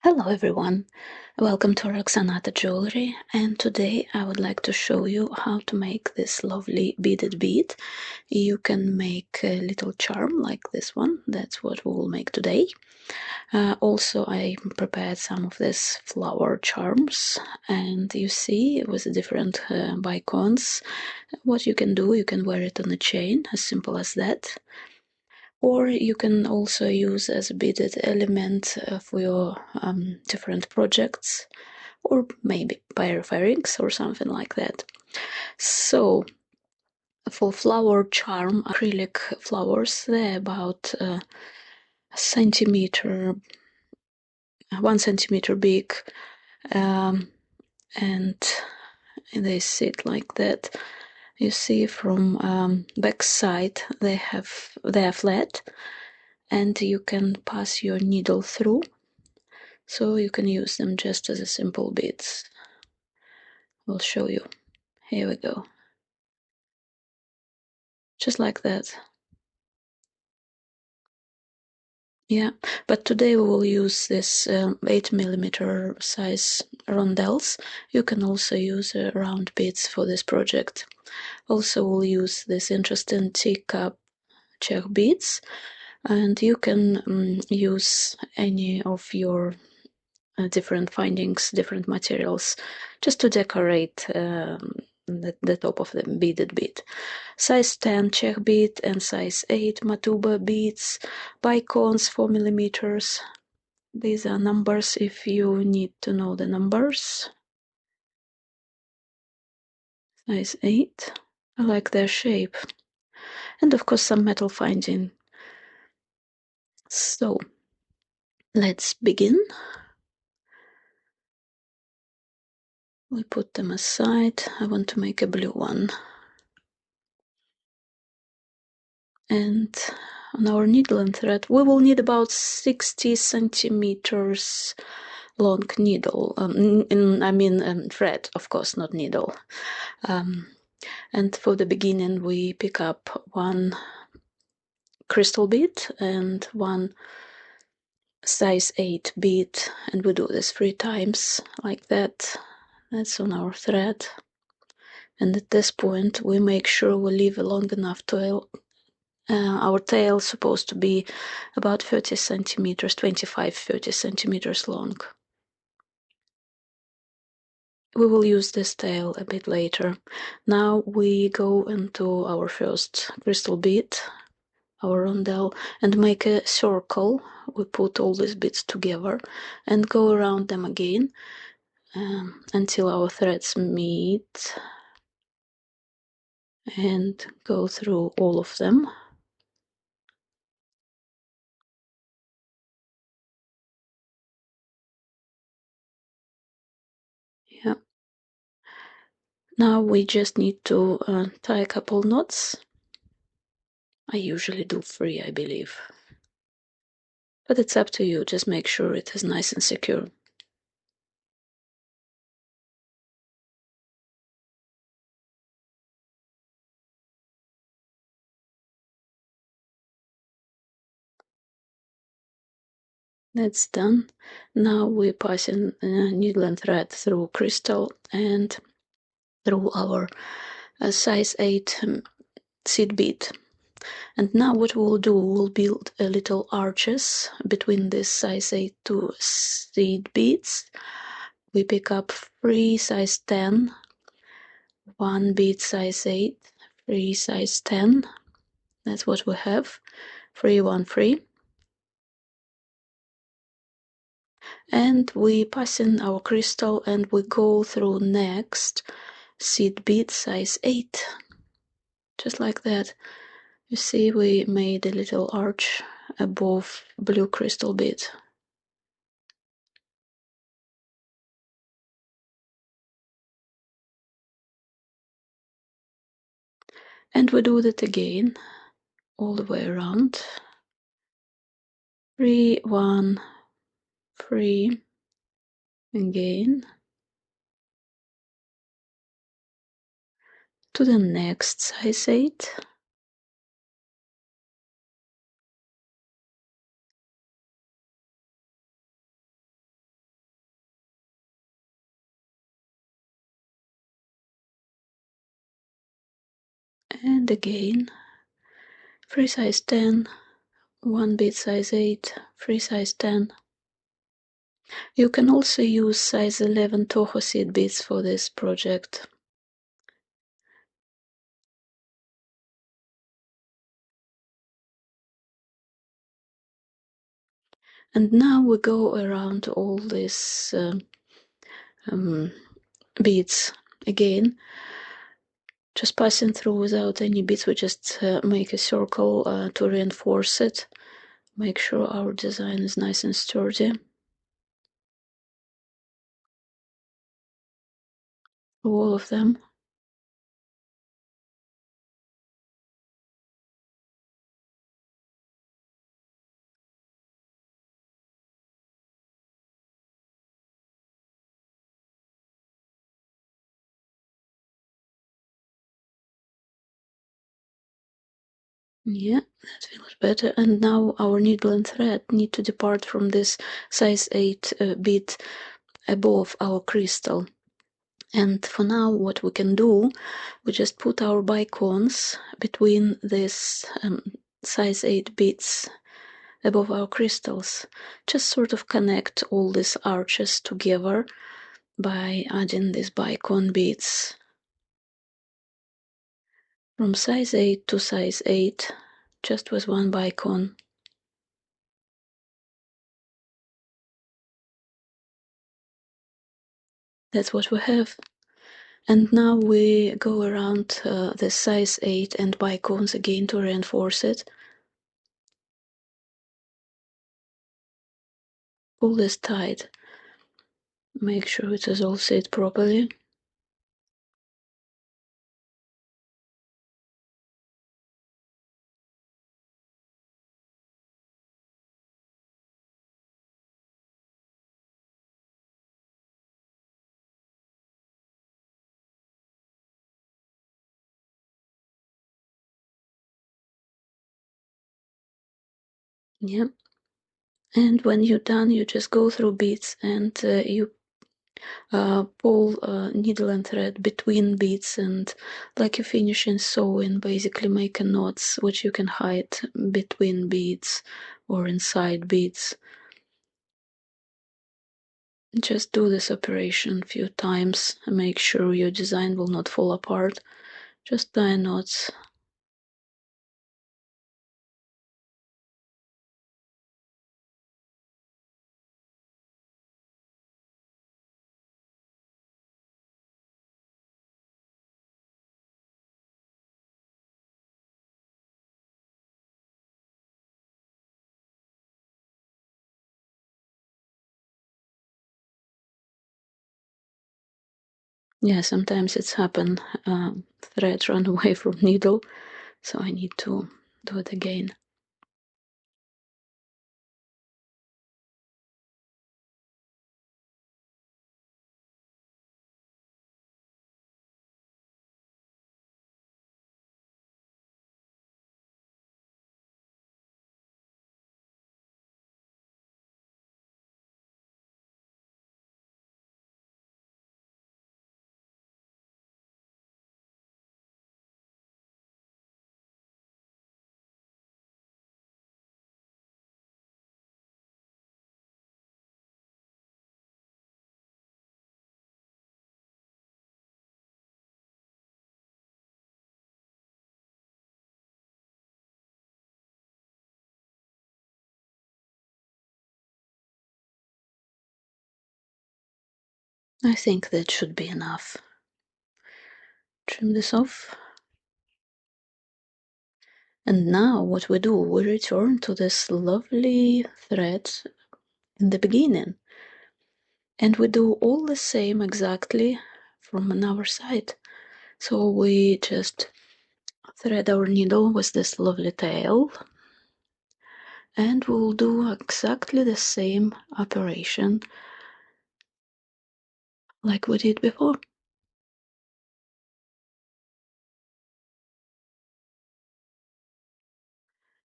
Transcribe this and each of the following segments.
Hello everyone, welcome to Roxanata Jewellery, and today I would like to show you how to make this lovely beaded bead. You can make a little charm like this one, that's what we will make today. Also I prepared some of these flower charms, and you see with the different bicons what you can do. You can wear it on a chain, as simple as that. Or you can also use as a beaded element for your different projects, or maybe pair of earrings or something like that. So for flower charm, acrylic flowers, they're about a centimeter, 1 centimeter big, and they sit like that. You see from back side they are flat, and you can pass your needle through, so you can use them just as a simple beads. We'll show you. Here we go. Just like that. Yeah, but today we will use this 8mm size rondelles. You can also use round beads for this project. Also we'll use this interesting teacup Czech beads, and you can use any of your different findings, different materials, just to decorate the top of the beaded bead. Size 10 Czech bead and size 8 Matuba beads, bicones 4mm. These are numbers if you need to know the numbers. Size 8. I like their shape. And of course some metal finding. So let's begin. We put them aside. I want to make a blue one. And on our needle and thread we will need about 60 centimeters long needle. Thread, of course, not needle. And for the beginning we pick up one crystal bead and one size 8 bead, and we do this 3 times like that. That's on our thread, and at this point we make sure we leave a long enough tail. Our tail is supposed to be about 30 centimeters, 25-30 centimeters long. We will use this tail a bit later. Now we go into our first crystal bead, our rondelle, and make a circle. We put all these beads together and go around them again until our threads meet, and go through all of them. Yeah. Now we just need to tie a couple knots. I usually do 3, I believe. But it's up to you, just make sure it is nice and secure. That's done. Now we pass in needle and thread through crystal and through our size 8 seed bead. And now what we'll do, we'll build a little arches between this size 8 to seed beads. We pick up 3 size 10, 1 bead size 8, 3 size 10. That's what we have. 3, 1, 3. And we pass in our crystal and we go through next seed bead size 8, just like that. You see we made a little arch above blue crystal bead. And we do that again all the way around. 3, 1, 3, again to the next size 8. and again free size 10, one bead size 8, free size 10. You can also use size 11 Toho seed beads for this project. And now we go around all these beads again, just passing through without any beads. We just make a circle to reinforce it, make sure our design is nice and sturdy. All of them. Yeah, that feels better. And now our needle and thread need to depart from this size 8 bead above our crystal. And for now, what we can do, we just put our bicones between this size 8 beads above our crystals. Just sort of connect all these arches together by adding these bicone beads. From size 8 to size 8, just with one bicone. That's what we have. And now we go around the size 8 and bicones again to reinforce it. Pull this tight. Make sure it is all set properly. Yeah. And when you're done, you just go through beads and you pull needle and thread between beads, and like you finish in sewing, basically make a knots which you can hide between beads or inside beads. Just do this operation a few times and make sure your design will not fall apart. Just tie knots. Yeah, sometimes it's happened. Thread run away from needle, so I need to do it again. I think that should be enough. Trim this off. And now what we do, we return to this lovely thread in the beginning. And we do all the same exactly from another side. So we just thread our needle with this lovely tail. And we'll do exactly the same operation like we did before.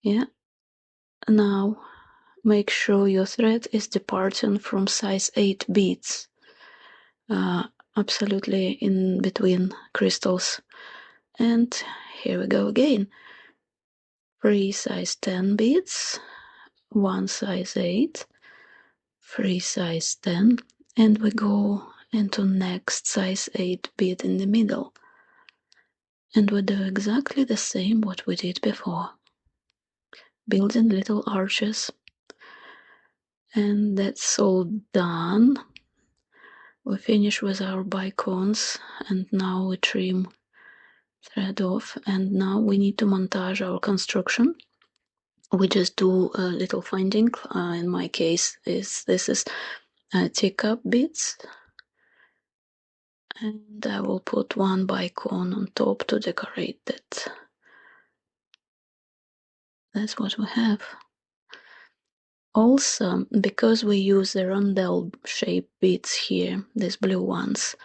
Yeah. Now make sure your thread is departing from size 8 beads. Absolutely in between crystals. And here we go again. 3 size 10 beads, 1 size 8, 3 size 10, and we go into next size 8 bead in the middle. And we do exactly the same what we did before, building little arches. And that's all done. We finish with our bicones, and now we trim thread off, and now we need to montage our construction. We just do a little finding. In my case, this is teacup beads, and I will put 1 bicone on top to decorate it. That's what we have. Also, because we use the rondelle shaped beads here, these blue ones,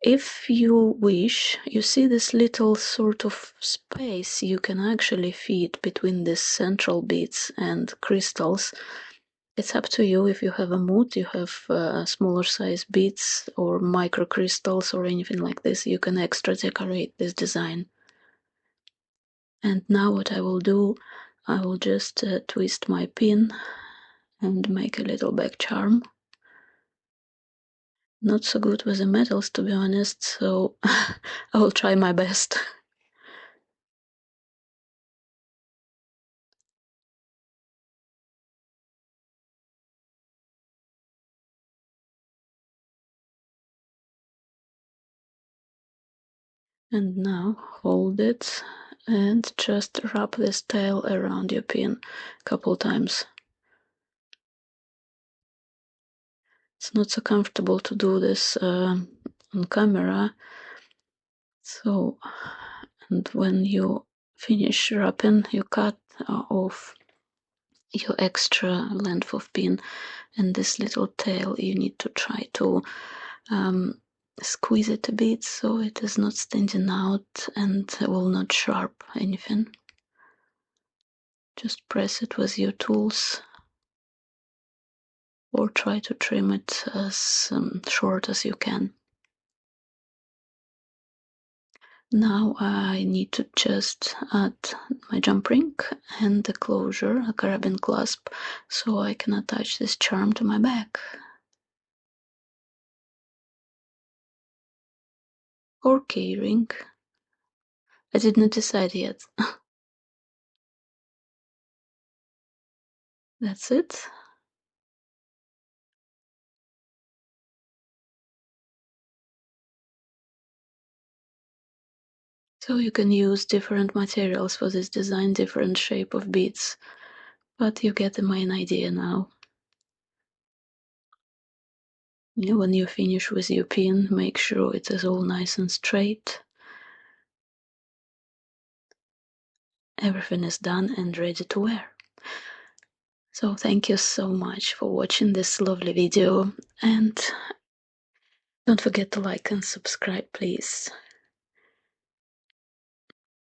if you wish, you see this little sort of space you can actually fit between these central beads and crystals. It's up to you. If you have a mood, you have smaller size beads or micro crystals or anything like this, you can extra decorate this design. And now what I will do, I will just twist my pin and make a little back charm. Not so good with the metals, to be honest, so I will try my best. And now hold it and just wrap this tail around your pin a couple times. It's not so comfortable to do this on camera. So, and when you finish wrapping, you cut off your extra length of pin, and this little tail you need to try to squeeze it a bit so it is not standing out and will not sharp anything. Just press it with your tools or try to trim it as short as you can. Now I need to just add my jump ring and the closure, a carabin clasp, so I can attach this charm to my bag. Or keyring. I didn't decide yet. That's it. So you can use different materials for this design, different shape of beads, but you get the main idea now. When you finish with your pin, make sure it is all nice and straight. Everything is done and ready to wear. So thank you so much for watching this lovely video, and don't forget to like and subscribe, please.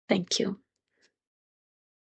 Thank you.